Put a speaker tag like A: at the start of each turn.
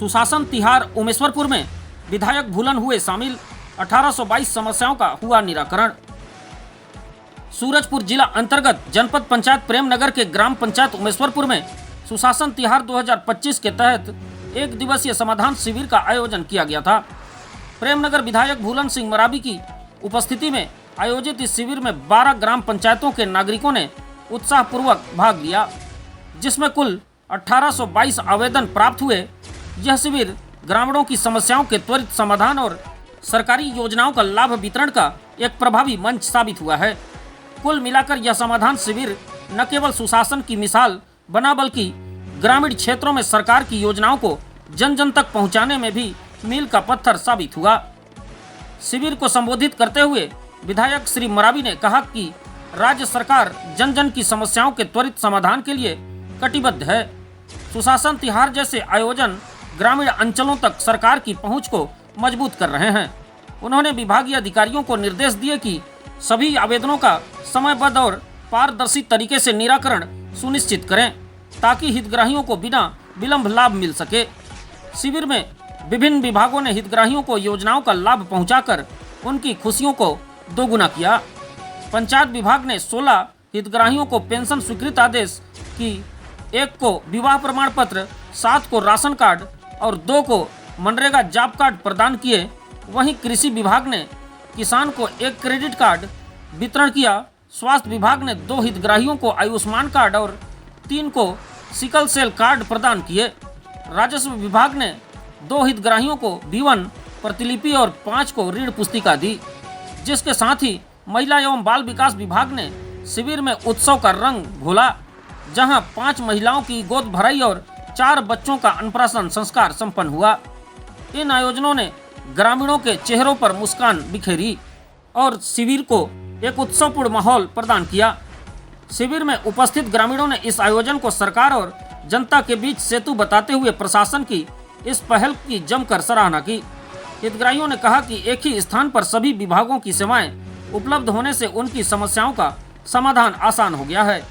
A: सुशासन तिहार उमेश्वरपुर में विधायक भूलन हुए शामिल, 1822 समस्याओं का हुआ निराकरण। सूरजपुर जिला अंतर्गत जनपद पंचायत प्रेमनगर के ग्राम पंचायत उमेश्वरपुर में सुशासन तिहार 2025 के तहत एक दिवसीय समाधान शिविर का आयोजन किया गया था। प्रेमनगर विधायक भूलन सिंह मरावी की उपस्थिति में आयोजित इस शिविर में 12 ग्राम पंचायतों के नागरिकों ने उत्साहपूर्वक भाग लिया, जिसमें कुल 1822 आवेदन प्राप्त हुए। यह शिविर ग्रामीणों की समस्याओं के त्वरित समाधान और सरकारी योजनाओं का लाभ वितरण का एक प्रभावी मंच साबित हुआ है। कुल मिलाकर यह समाधान शिविर न केवल सुशासन की मिसाल बना, बल्कि ग्रामीण क्षेत्रों में सरकार की योजनाओं को जन जन तक पहुंचाने में भी मील का पत्थर साबित हुआ। शिविर को संबोधित करते हुए विधायक श्री मरावी ने कहा कि राज्य सरकार जन जन की समस्याओं के त्वरित समाधान के लिए कटिबद्ध है। सुशासन तिहार जैसे आयोजन ग्रामीण अंचलों तक सरकार की पहुंच को मजबूत कर रहे हैं। उन्होंने विभागीय अधिकारियों को निर्देश दिए कि सभी आवेदनों का समयबद्ध और पारदर्शी तरीके से निराकरण सुनिश्चित करें, ताकि हितग्राहियों को बिना विलंब लाभ मिल सके। शिविर में विभिन्न विभागों ने हितग्राहियों को योजनाओं का लाभ पहुंचाकर उनकी खुशियों को दोगुना किया। पंचायत विभाग ने 16 हितग्राहियों को पेंशन स्वीकृत आदेश की, 1 को विवाह प्रमाण पत्र, 7 को राशन कार्ड और 2 को मनरेगा जॉब कार्ड प्रदान किए। वहीं कृषि विभाग ने किसान को 1 क्रेडिट कार्ड वितरण किया। स्वास्थ्य विभाग ने 2 हितग्राहियों को आयुष्मान कार्ड और 3 को सिकल सेल कार्ड प्रदान किए। राजस्व विभाग ने 2 हितग्राहियों को B1 प्रतिलिपि और 5 को ऋण पुस्तिका दी। जिसके साथ ही महिला एवं बाल विकास विभाग ने शिविर में उत्सव का रंग घोला, जहां 5 महिलाओं की गोद भराई और 4 बच्चों का अन्नप्राशन संस्कार संपन्न हुआ। इन आयोजनों ने ग्रामीणों के चेहरों पर मुस्कान बिखेरी और शिविर को एक उत्सवपूर्ण माहौल प्रदान किया। शिविर में उपस्थित ग्रामीणों ने इस आयोजन को सरकार और जनता के बीच सेतु बताते हुए प्रशासन की इस पहल की जमकर सराहना की। हितग्राहियों ने कहा कि एक ही स्थान पर सभी विभागों की सेवाएं उपलब्ध होने से उनकी समस्याओं का समाधान आसान हो गया है।